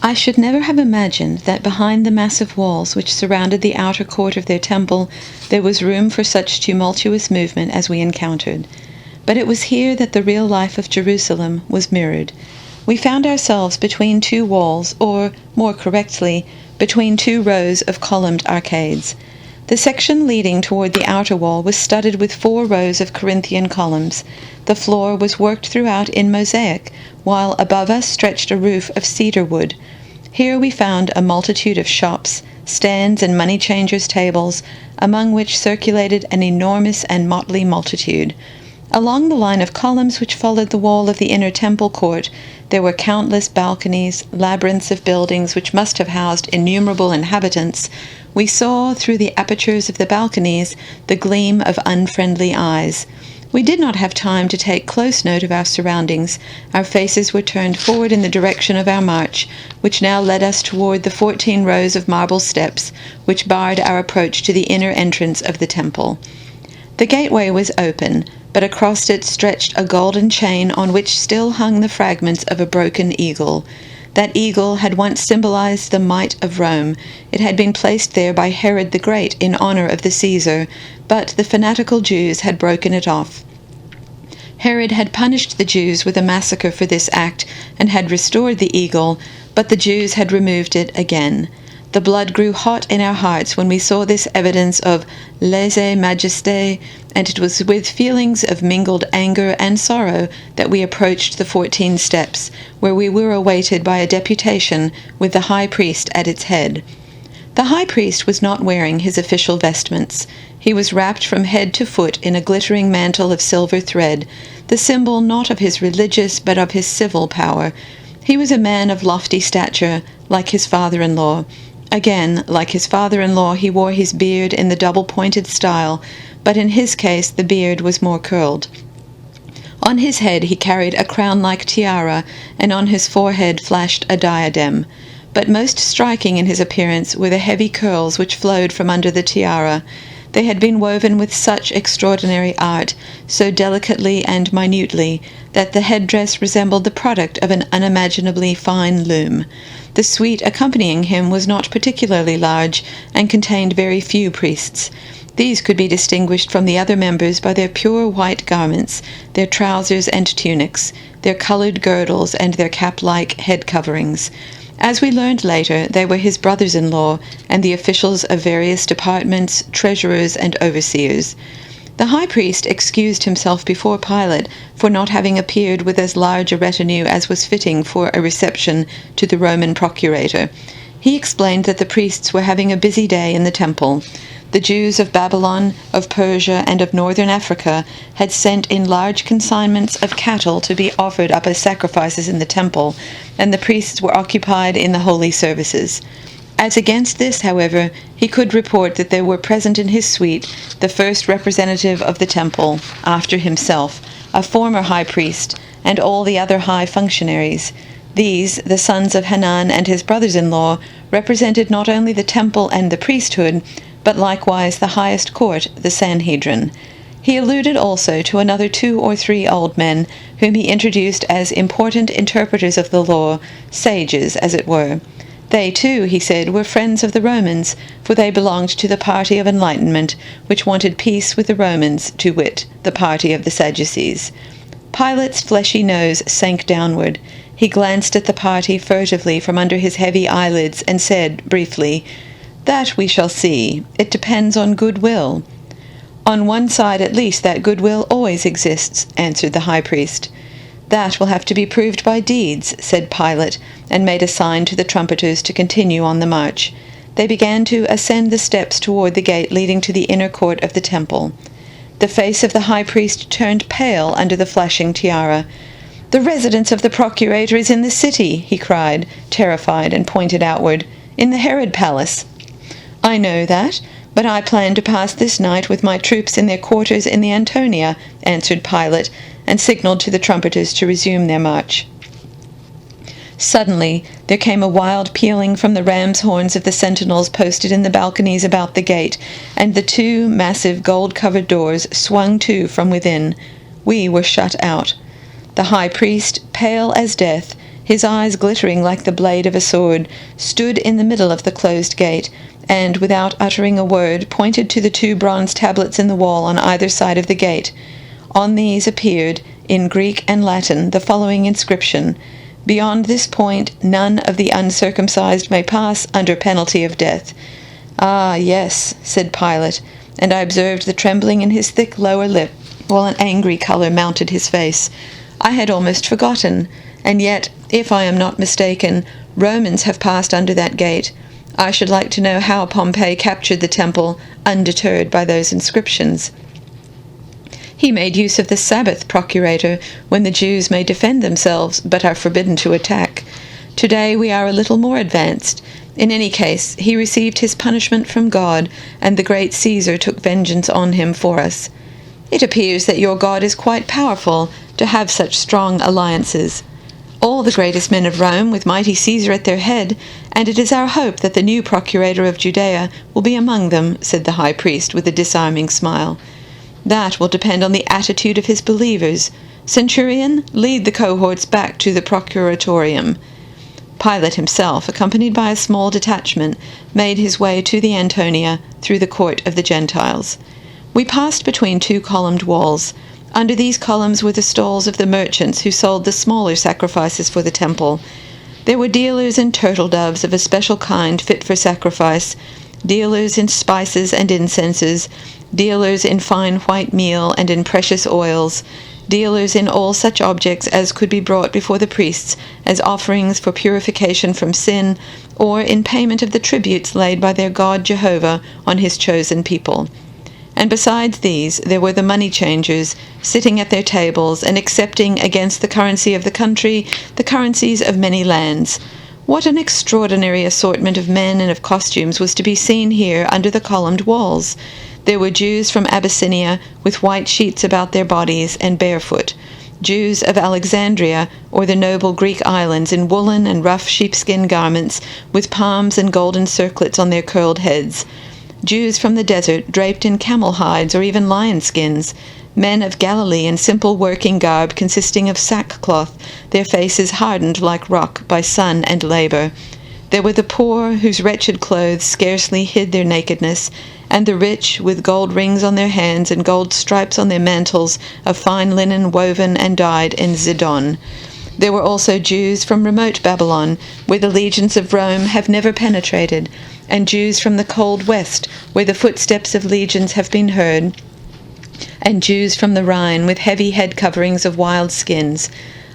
I should never have imagined that behind the massive walls which surrounded the outer court of their temple there was room for such tumultuous movement as we encountered. But it was here that the real life of Jerusalem was mirrored. We found ourselves between two walls, or, more correctly, between two rows of columned arcades. The section leading toward the outer wall was studded with 4 rows of Corinthian columns. The floor was worked throughout in mosaic, while above us stretched a roof of cedar wood. Here we found a multitude of shops, stands, and money changers' tables, among which circulated an enormous and motley multitude. Along the line of columns which followed the wall of the inner temple court, there were countless balconies, labyrinths of buildings which must have housed innumerable inhabitants. We saw, through the apertures of the balconies, the gleam of unfriendly eyes. We did not have time to take close note of our surroundings. Our faces were turned forward in the direction of our march, which now led us toward the 14 rows of marble steps which barred our approach to the inner entrance of the temple. The gateway was open, but across it stretched a golden chain on which still hung the fragments of a broken eagle. That eagle had once symbolized the might of Rome. It had been placed there by Herod the Great in honor of the Caesar, but the fanatical Jews had broken it off. Herod had punished the Jews with a massacre for this act and had restored the eagle, but the Jews had removed it again. The blood grew hot in our hearts when we saw this evidence of lèse-majesté, and it was with feelings of mingled anger and sorrow that we approached the 14 steps, where we were awaited by a deputation with the high priest at its head. The high priest was not wearing his official vestments. He was wrapped from head to foot in a glittering mantle of silver thread, the symbol not of his religious but of his civil power. He was a man of lofty stature, like his father-in-law. Again, like his father-in-law, he wore his beard in the double-pointed style, but in his case the beard was more curled. On his head he carried a crown-like tiara, and on his forehead flashed a diadem. But most striking in his appearance were the heavy curls which flowed from under the tiara. They had been woven with such extraordinary art, so delicately and minutely, that the headdress resembled the product of an unimaginably fine loom. The suite accompanying him was not particularly large, and contained very few priests. These could be distinguished from the other members by their pure white garments, their trousers and tunics, their colored girdles, and their cap-like head coverings. As we learned later, they were his brothers-in-law and the officials of various departments, treasurers, and overseers. The high priest excused himself before Pilate for not having appeared with as large a retinue as was fitting for a reception to the Roman procurator. He explained that the priests were having a busy day in the temple. The Jews of Babylon, of Persia, and of northern Africa had sent in large consignments of cattle to be offered up as sacrifices in the temple, and the priests were occupied in the holy services. As against this, however, he could report that there were present in his suite the first representative of the temple, after himself, a former high priest, and all the other high functionaries. These, the sons of Hanan and his brothers-in-law, represented not only the temple and the priesthood, but likewise the highest court, the Sanhedrin. He alluded also to another 2 or 3 old men, whom he introduced as important interpreters of the law, sages, as it were. They, too, he said, were friends of the Romans, for they belonged to the party of enlightenment, which wanted peace with the Romans, to wit, the party of the Sadducees. Pilate's fleshy nose sank downward. He glanced at the party furtively from under his heavy eyelids, and said, briefly, "That we shall see. It depends on goodwill." "On one side at least that goodwill always exists," answered the high priest. "That will have to be proved by deeds," said Pilate, and made a sign to the trumpeters to continue on the march. They began to ascend the steps toward the gate leading to the inner court of the temple. The face of the high priest turned pale under the flashing tiara. "The residence of the procurator is in the city," he cried, terrified, and pointed outward. "In the Herod palace." "I know that, but I plan to pass this night with my troops in their quarters in the Antonia," answered Pilate, and signaled to the trumpeters to resume their march. Suddenly there came a wild pealing from the ram's horns of the sentinels posted in the balconies about the gate, and the 2 massive gold-covered doors swung to from within. We were shut out. The high priest, pale as death, his eyes glittering like the blade of a sword, stood in the middle of the closed gate, and, without uttering a word, pointed to the 2 bronze tablets in the wall on either side of the gate. On these appeared, in Greek and Latin, the following inscription: "Beyond this point none of the uncircumcised may pass under penalty of death." "Ah, yes," said Pilate, and I observed the trembling in his thick lower lip, while an angry colour mounted his face. I had almost forgotten, and yet, if I am not mistaken, Romans have passed under that gate. I should like to know how Pompey captured the temple, undeterred by those inscriptions. He made use of the Sabbath, procurator, when the Jews may defend themselves, but are forbidden to attack. Today we are a little more advanced. In any case, he received his punishment from God, and the great Caesar took vengeance on him for us. It appears that your God is quite powerful to have such strong alliances. All the greatest men of Rome, with mighty Caesar at their head, and it is our hope that the new procurator of Judea will be among them," said the high priest with a disarming smile. "That will depend on the attitude of his believers. Centurion, lead the cohorts back to the procuratorium." Pilate himself, accompanied by a small detachment, made his way to the Antonia through the court of the Gentiles. We passed between 2 columned walls. Under these columns were the stalls of the merchants who sold the smaller sacrifices for the temple. There were dealers in turtle doves of a special kind fit for sacrifice, dealers in spices and incenses, dealers in fine white meal and in precious oils, dealers in all such objects as could be brought before the priests as offerings for purification from sin, or in payment of the tributes laid by their God Jehovah on his chosen people. And besides these, there were the money changers, sitting at their tables and accepting against the currency of the country the currencies of many lands. What an extraordinary assortment of men and of costumes was to be seen here under the columned walls! There were Jews from Abyssinia, with white sheets about their bodies and barefoot; Jews of Alexandria, or the noble Greek islands, in woolen and rough sheepskin garments, with palms and golden circlets on their curled heads; Jews from the desert, draped in camel hides or even lion skins; men of Galilee in simple working garb consisting of sackcloth, their faces hardened like rock by sun and labour. There were the poor, whose wretched clothes scarcely hid their nakedness, and the rich, with gold rings on their hands and gold stripes on their mantles of fine linen woven and dyed in Zidon. There were also Jews from remote Babylon, where the legions of Rome have never penetrated, and Jews from the cold west, where the footsteps of legions have been heard, and Jews from the Rhine, with heavy head coverings of wild skins.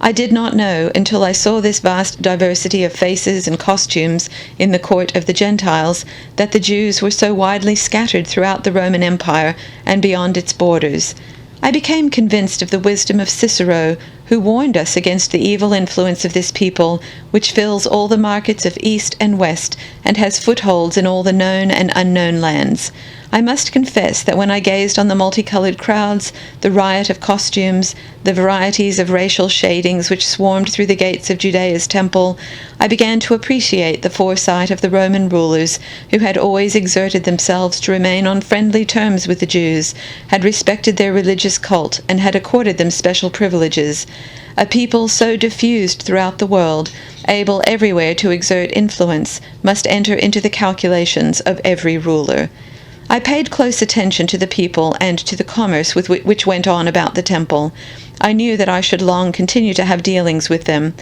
I did not know, until I saw this vast diversity of faces and costumes in the court of the Gentiles, that the Jews were so widely scattered throughout the Roman Empire and beyond its borders. I became convinced of the wisdom of Cicero, who warned us against the evil influence of this people, which fills all the markets of East and West, and has footholds in all the known and unknown lands. I must confess that when I gazed on the multicolored crowds, the riot of costumes, the varieties of racial shadings which swarmed through the gates of Judea's temple, I began to appreciate the foresight of the Roman rulers, who had always exerted themselves to remain on friendly terms with the Jews, had respected their religious cult, and had accorded them special privileges. A people so diffused throughout the world, able everywhere to exert influence, must enter into the calculations of every ruler. I paid close attention to the people and to the commerce with which went on about the temple. I knew that I should long continue to have dealings with them.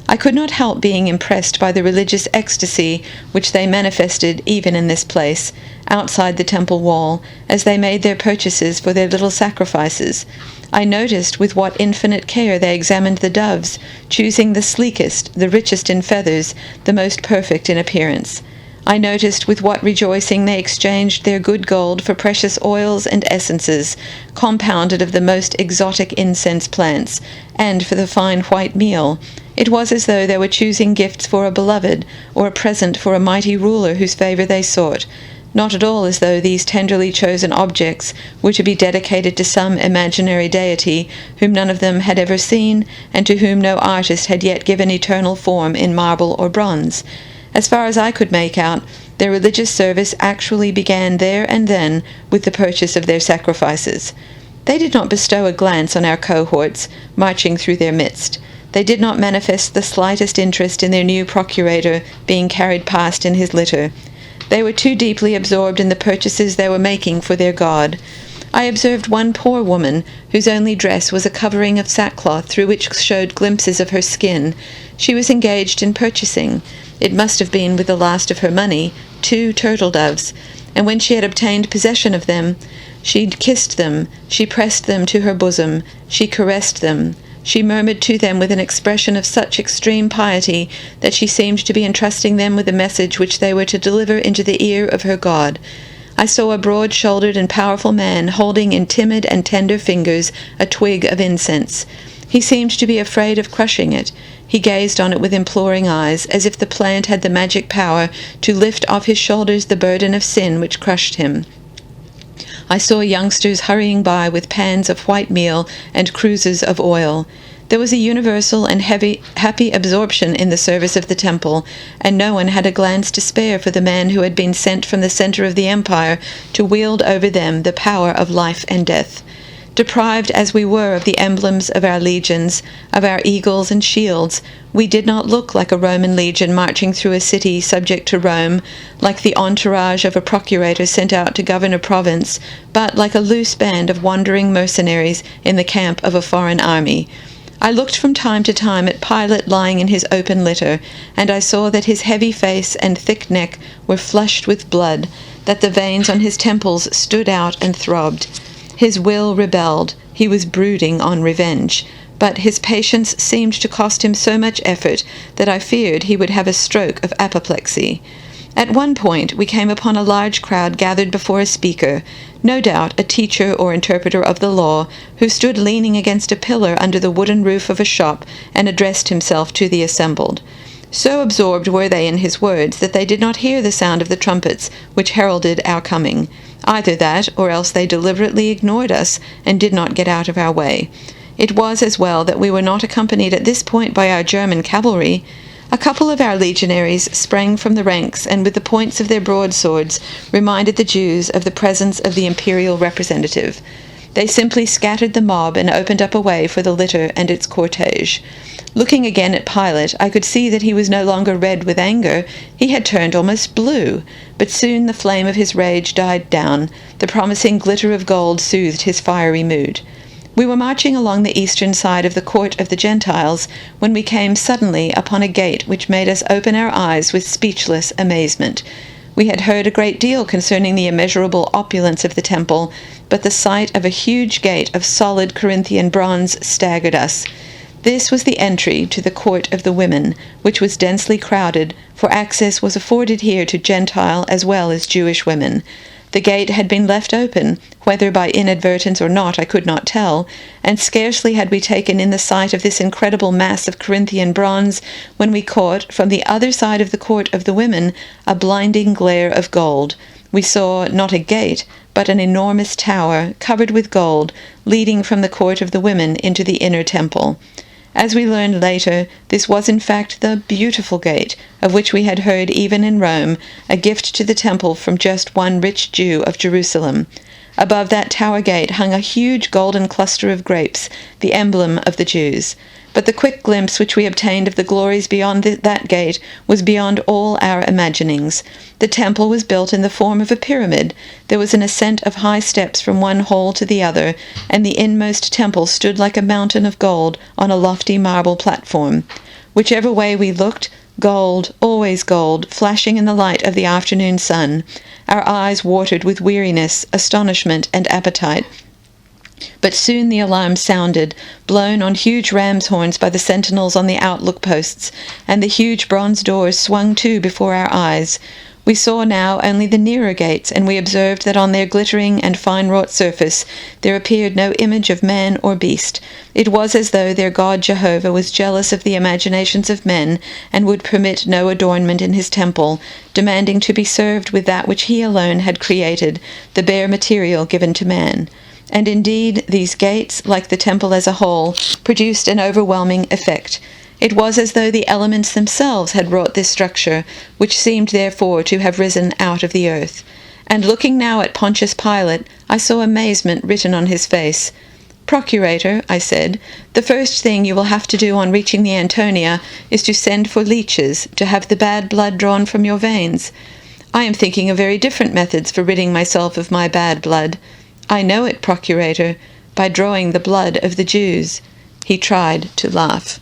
I could not help being impressed by the religious ecstasy which they manifested even in this place, outside the temple wall, as they made their purchases for their little sacrifices. I noticed with what infinite care they examined the doves, choosing the sleekest, the richest in feathers, the most perfect in appearance. I noticed with what rejoicing they exchanged their good gold for precious oils and essences, compounded of the most exotic incense plants, and for the fine white meal. It was as though they were choosing gifts for a beloved, or a present for a mighty ruler whose favour they sought. Not at all as though these tenderly chosen objects were to be dedicated to some imaginary deity whom none of them had ever seen, and to whom no artist had yet given eternal form in marble or bronze. As far as I could make out, their religious service actually began there and then with the purchase of their sacrifices. They did not bestow a glance on our cohorts, marching through their midst. They did not manifest the slightest interest in their new procurator being carried past in his litter. They were too deeply absorbed in the purchases they were making for their God. I observed one poor woman, whose only dress was a covering of sackcloth through which showed glimpses of her skin. She was engaged in purchasing, it must have been with the last of her money, 2 turtle-doves, and when she had obtained possession of them, she kissed them, she pressed them to her bosom, she caressed them, she murmured to them with an expression of such extreme piety that she seemed to be entrusting them with a message which they were to deliver into the ear of her God. I saw a broad-shouldered and powerful man holding in timid and tender fingers a twig of incense. He seemed to be afraid of crushing it. He gazed on it with imploring eyes, as if the plant had the magic power to lift off his shoulders the burden of sin which crushed him. I saw youngsters hurrying by with pans of white meal and cruses of oil. There was a universal and happy absorption in the service of the temple, and no one had a glance to spare for the man who had been sent from the center of the empire to wield over them the power of life and death. Deprived as we were of the emblems of our legions, of our eagles and shields, we did not look like a Roman legion marching through a city subject to Rome, like the entourage of a procurator sent out to govern a province, but like a loose band of wandering mercenaries in the camp of a foreign army. I looked from time to time at Pilate lying in his open litter, and I saw that his heavy face and thick neck were flushed with blood, that the veins on his temples stood out and throbbed. His will rebelled. He was brooding on revenge, but his patience seemed to cost him so much effort that I feared he would have a stroke of apoplexy. At one point we came upon a large crowd gathered before a speaker, no doubt a teacher or interpreter of the law, who stood leaning against a pillar under the wooden roof of a shop and addressed himself to the assembled. So absorbed were they in his words that they did not hear the sound of the trumpets which heralded our coming. Either that, or else they deliberately ignored us and did not get out of our way. It was as well that we were not accompanied at this point by our German cavalry. A couple of our legionaries sprang from the ranks, and with the points of their broadswords reminded the Jews of the presence of the imperial representative. They simply scattered the mob and opened up a way for the litter and its cortege. Looking again at Pilate, I could see that he was no longer red with anger. He had turned almost blue, but soon the flame of his rage died down. The promising glitter of gold soothed his fiery mood. We were marching along the eastern side of the court of the Gentiles when we came suddenly upon a gate which made us open our eyes with speechless amazement. We had heard a great deal concerning the immeasurable opulence of the temple, but the sight of a huge gate of solid Corinthian bronze staggered us. This was the entry to the court of the women, which was densely crowded, for access was afforded here to Gentile as well as Jewish women. The gate had been left open, whether by inadvertence or not I could not tell, and scarcely had we taken in the sight of this incredible mass of Corinthian bronze when we caught, from the other side of the court of the women, a blinding glare of gold. We saw not a gate, but an enormous tower, covered with gold, leading from the court of the women into the inner temple. As we learned later, this was in fact the beautiful gate, of which we had heard even in Rome, a gift to the temple from just one rich Jew of Jerusalem. Above that tower gate hung a huge golden cluster of grapes, the emblem of the Jews. But the quick glimpse which we obtained of the glories beyond that gate was beyond all our imaginings. The temple was built in the form of a pyramid. There was an ascent of high steps from one hall to the other, and the inmost temple stood like a mountain of gold on a lofty marble platform. Whichever way we looked, gold, always gold, flashing in the light of the afternoon sun. Our eyes watered with weariness, astonishment, and appetite. But soon the alarm sounded, blown on huge ram's horns by the sentinels on the outlook posts, and the huge bronze doors swung to before our eyes. We saw now only the nearer gates, and we observed that on their glittering and fine-wrought surface there appeared no image of man or beast. It was as though their God Jehovah was jealous of the imaginations of men, and would permit no adornment in his temple, demanding to be served with that which he alone had created, the bare material given to man. And indeed, these gates, like the temple as a whole, produced an overwhelming effect. It was as though the elements themselves had wrought this structure, which seemed therefore to have risen out of the earth. And looking now at Pontius Pilate, I saw amazement written on his face. "Procurator," I said, "the first thing you will have to do on reaching the Antonia is to send for leeches to have the bad blood drawn from your veins. I am thinking of very different methods for ridding myself of my bad blood. I know it, Procurator, by drawing the blood of the Jews." He tried to laugh.